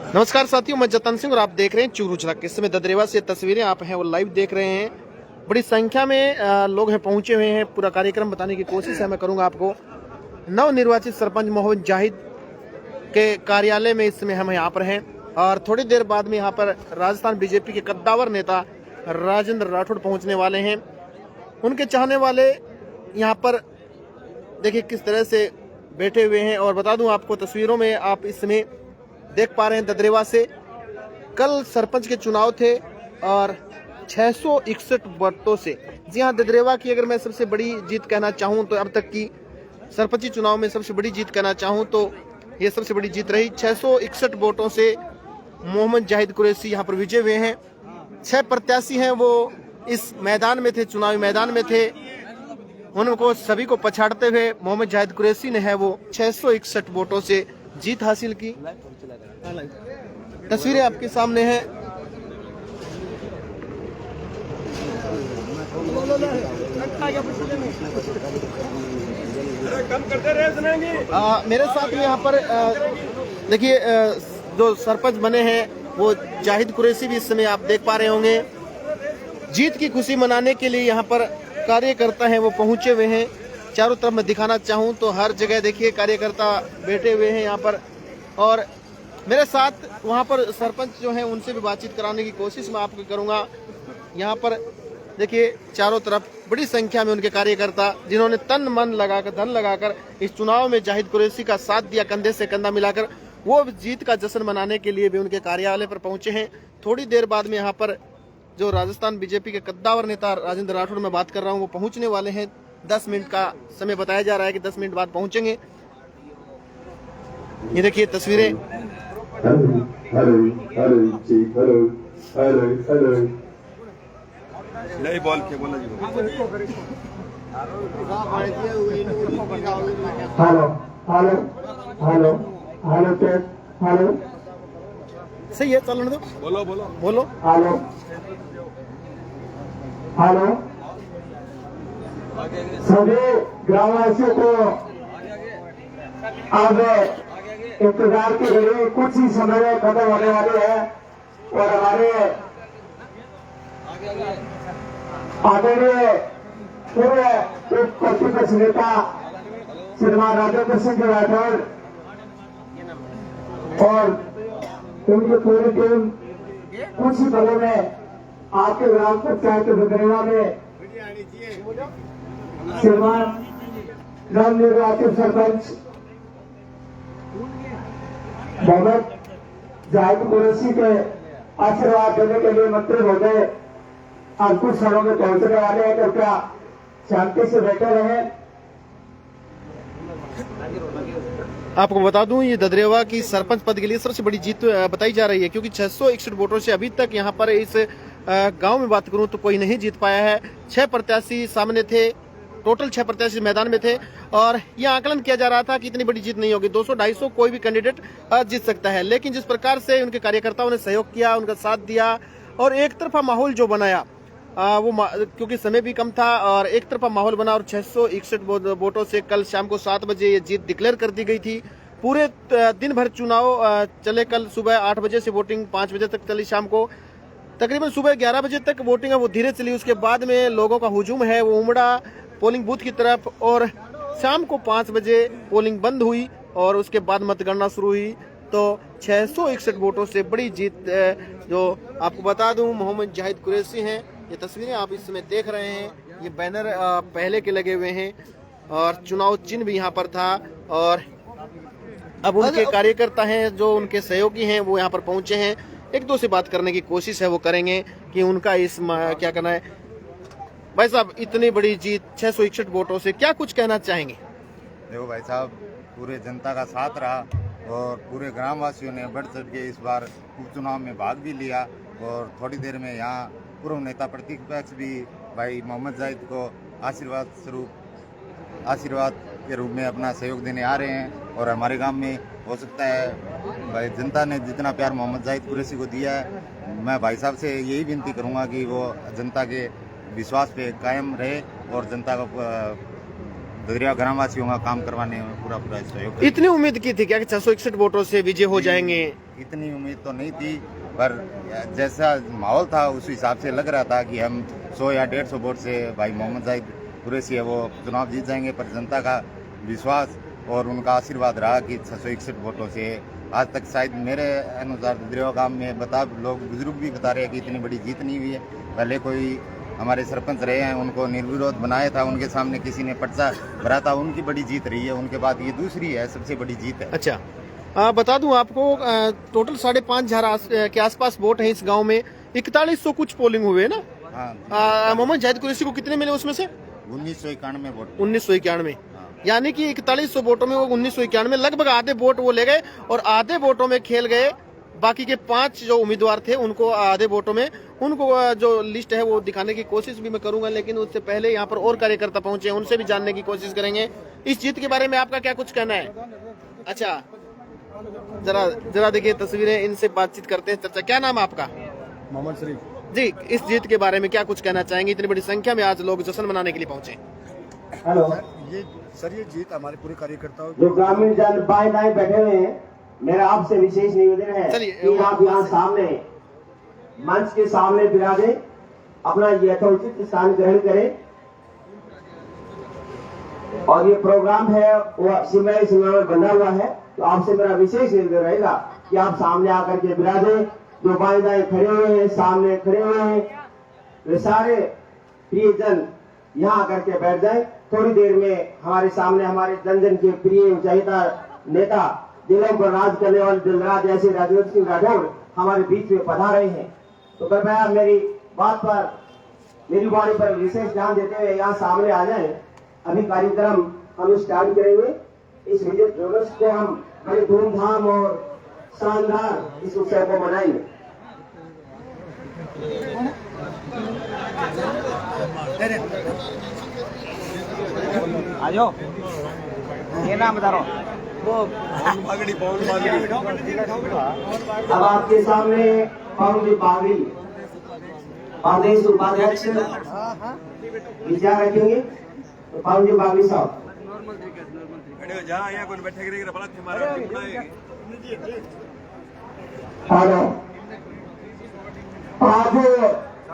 नमस्कार साथियों, मैं जतन सिंह और आप देख रहे हैं चूरू झलक। इस समय ददरेवा से तस्वीरें आप हैं वो लाइव देख रहे हैं। बड़ी संख्या में लोग हैं पहुंचे हुए हैं। पूरा कार्यक्रम बताने की कोशिश है मैं करूंगा आपको। नवनिर्वाचित सरपंच मोहम्मद जाहिद के कार्यालय में इस समय हम यहाँ पर हैं और थोड़ी देर बाद में यहाँ पर राजस्थान बीजेपी के कद्दावर नेता राजेंद्र राठौड़ पहुँचने वाले हैं। उनके चाहने वाले यहाँ पर देखिए किस तरह से बैठे हुए हैं। और बता दूं आपको, तस्वीरों में आप इस समय देख पा रहे हैं ददरेवा से कल सरपंच के चुनाव थे और 661 वोटों से, जी हाँ, ददरेवा की अगर मैं सबसे बड़ी जीत कहना चाहूँ तो अब तक की सरपंची चुनाव में सबसे बड़ी जीत कहना चाहूँ तो ये सबसे बड़ी जीत रही। 661 वोटों से मोहम्मद जाहिद कुरैशी यहाँ पर विजय हुए हैं। 6 प्रत्याशी हैं वो इस मैदान में थे, चुनावी मैदान में थे। उनको सभी को पछाड़ते हुए मोहम्मद जाहिद कुरैशी ने है वो 661 वोटों से जीत हासिल की। तस्वीरें आपके सामने हैं। मेरे साथ में यहाँ पर देखिए जो सरपंच बने हैं वो जाहिद कुरैशी भी इस समय आप देख पा रहे होंगे। जीत की खुशी मनाने के लिए यहाँ पर कार्यकर्ता हैं वो पहुंचे हुए हैं। चारों तरफ मैं दिखाना चाहूँ तो हर जगह देखिए कार्यकर्ता बैठे हुए हैं यहाँ पर। और मेरे साथ वहाँ पर सरपंच जो हैं उनसे भी बातचीत कराने की कोशिश मैं आपको करूँगा। यहाँ पर देखिए चारों तरफ बड़ी संख्या में उनके कार्यकर्ता जिन्होंने तन मन लगाकर धन लगाकर इस चुनाव में जाहिद कुरैशी का साथ दिया, कंधे से कंधा मिलाकर, वो जीत का जश्न मनाने के लिए भी उनके कार्यालय पर पहुंचे हैं। थोड़ी देर बाद में यहाँ पर जो राजस्थान बीजेपी के कद्दावर नेता राजेंद्र राठौड़ में बात कर रहा हूँ वो पहुंचने वाले हैं। 10 मिनट का समय बताया जा रहा है कि 10 मिनट बाद पहुंचेंगे। ये देखिए तस्वीरें। नहीं बोल के बोला जी। Hello hello hello hello test hello. सही है, चलने दो। बोलो बोलो बोलो। Hello hello. सभी ग्रामवासियों को अब इंतजार की घड़ी कुछ ही समय में खत्म होने वाली है और हमारे आदरणीय पूर्व उप प्रतिपक्ष नेता श्रीमान राजेंद्र सिंह राठौड़ और उनकी पूरी टीम कुछ ही पलों में आपके ग्राम पंचायत ददरेवा में श्रीमान नवनिर्वाचित सरपंच मोहम्मद जाहिद कुरैशी के आशीर्वाद देने के लिए मंत्री महोदय आज कुछ क्षणों में पहुंचने वाले हैं। कृपया शांति से बैठे रहे। आपको बता दूं ये ददरेवा की सरपंच पद के लिए सबसे बड़ी जीत बताई जा रही है, क्योंकि 661 वोटों से अभी तक यहाँ पर इस गांव में बात करूं तो कोई नहीं जीत पाया है। 6 प्रत्याशी सामने थे, टोटल 6 प्रत्याशी मैदान में थे और यह आकलन किया जा रहा था कि इतनी बड़ी जीत नहीं होगी, 200-250 कोई भी कैंडिडेट जीत सकता है। लेकिन जिस प्रकार से उनके कार्यकर्ताओं ने सहयोग किया, उनका साथ दिया और एक तरफा माहौल जो बनाया क्योंकि समय भी कम था और एक तरफा माहौल बना और 661 वोटों से कल शाम को 7 बजे ये जीत डिक्लेयर कर दी गई थी। पूरे दिन भर चुनाव चले। कल सुबह 8 बजे से वोटिंग 5 बजे तक चली, शाम को तकरीबन सुबह 11 बजे तक वोटिंग है वो धीरे चली। उसके बाद में लोगों का हुजूम है वो उमड़ा पोलिंग बूथ की तरफ और शाम को 5 बजे पोलिंग बंद हुई और उसके बाद मतगणना शुरू हुई। तो 661 वोटों से बड़ी जीत जो आपको बता दूं मोहम्मद जाहिद कुरैशी हैं। ये तस्वीरें आप इस समय देख रहे हैं, ये बैनर पहले के लगे हुए हैं और चुनाव चिन्ह भी यहाँ पर था और अब उनके कार्यकर्ता हैं जो उनके सहयोगी हैं वो यहाँ पर पहुंचे हैं। एक दो से बात करने की कोशिश है वो करेंगे कि उनका इस क्या करना है। भाई साहब, इतनी बड़ी जीत 661 वोटों से क्या कुछ कहना चाहेंगे? देखो भाई साहब, पूरे जनता का साथ रहा और पूरे ग्रामवासियों ने बढ़ चढ़ के इस बार उपचुनाव में भाग भी लिया और थोड़ी देर में यहाँ पूर्व नेता प्रतिपक्ष भी भाई मोहम्मद जाहिद को आशीर्वाद के रूप में अपना सहयोग देने आ रहे हैं। और हमारे गांव में हो सकता है भाई जनता ने जितना प्यार मोहम्मद जाहिद कुरैशी को दिया है, मैं भाई साहब से यही विनती करूंगा कि वो जनता के विश्वास पे कायम रहे और ददरिया ग्रामवासियों का काम करवाने में पूरा सहयोग। इतनी उम्मीद की थी क्या कि 661 वोटों से विजय हो जाएंगे? इतनी उम्मीद तो नहीं थी, पर जैसा माहौल था उस हिसाब से लग रहा था कि हम 100 या 150 वोट से भाई मोहम्मद जाहिद कुरैशी है वो चुनाव जीत जाएंगे। पर जनता का विश्वास और उनका आशीर्वाद रहा कि 661 वोटों से आज तक शायद मेरे अनुसार ददरिया गांव में लोग बुजुर्ग भी बता रहे हैं कि इतनी बड़ी जीत नहीं हुई है। पहले कोई हमारे सरपंच रहे हैं, उनको निर्विरोध बनाया था, उनके सामने किसी ने पर्चा भरा था, उनकी बड़ी जीत रही है। उनके बाद ये दूसरी है, सबसे बड़ी जीत है। अच्छा, बता दूं आपको, टोटल 5,500 के आसपास वोट है इस गांव में। 4100 कुछ पोलिंग हुए ना? हाँ, मोहम्मद जाहिद कुरैशी को कितने मिले उसमें से? 1991 वोट। 1991, यानी कि 4100 वोटों में वो 1991 लगभग आधे वोट वो ले गए और आधे वोटों में खेल गए। बाकी के 5 जो उम्मीदवार थे उनको आधे वोटों में, उनको जो लिस्ट है वो दिखाने की कोशिश भी मैं करूंगा, लेकिन उससे पहले यहाँ पर और कार्यकर्ता पहुंचे, उनसे भी जानने की कोशिश करेंगे इस जीत के बारे में। आपका क्या कुछ कहना है? अच्छा, जरा देखिए तस्वीरें, इनसे बातचीत करते हैं। चर्चा, क्या नाम है आपका? मोहम्मद शरीफ जी, इस जीत के बारे में क्या कुछ कहना चाहेंगे? इतनी बड़ी संख्या में आज लोग जश्न मनाने के लिए पहुंचे। हेलो ये जीत हमारे पूरे कार्यकर्ताओं जो ग्रामीण जन बाएं दाएं बैठे हुए हैं, मेरा आपसे विशेष निवेदन है कि आप यहाँ सामने मंच के सामने विराजे, अपना यथोचित स्थान ग्रहण करें। और ये प्रोग्राम है वो सिमराई में बंधा हुआ है, तो आपसे मेरा विशेष निवेदन रहेगा कि आप सामने आकर के विराजे। जो बाएं दाएं खड़े हुए हैं, सामने खड़े हुए हैं, वे सारे प्रियजन यहाँ आकर के बैठ जाए। थोड़ी देर में हमारे सामने हमारे जन जन के प्रिय चहेता नेता, दिलों पर राज करने वाले दिलराज ऐसे राजवंत सिंह राठौड़ हमारे बीच में पधार रहे हैं। तो कृपया मेरी बात पर, मेरी वाणी पर विशेष ध्यान देते हुए यहाँ सामने आ जाए। अभी कार्यक्रम हम स्टार्ट करेंगे। इस विजय दिवस को हम बड़े धूमधाम और शानदार इस उत्सव को मनाएंगे। आजो ये नाम बता रहा हूँ। अब आपके सामने पवन जी बागड़ी प्रदेश उपाध्यक्ष विचार रखेंगे। तो पवन जी बागड़ी साहब, हेलो, आज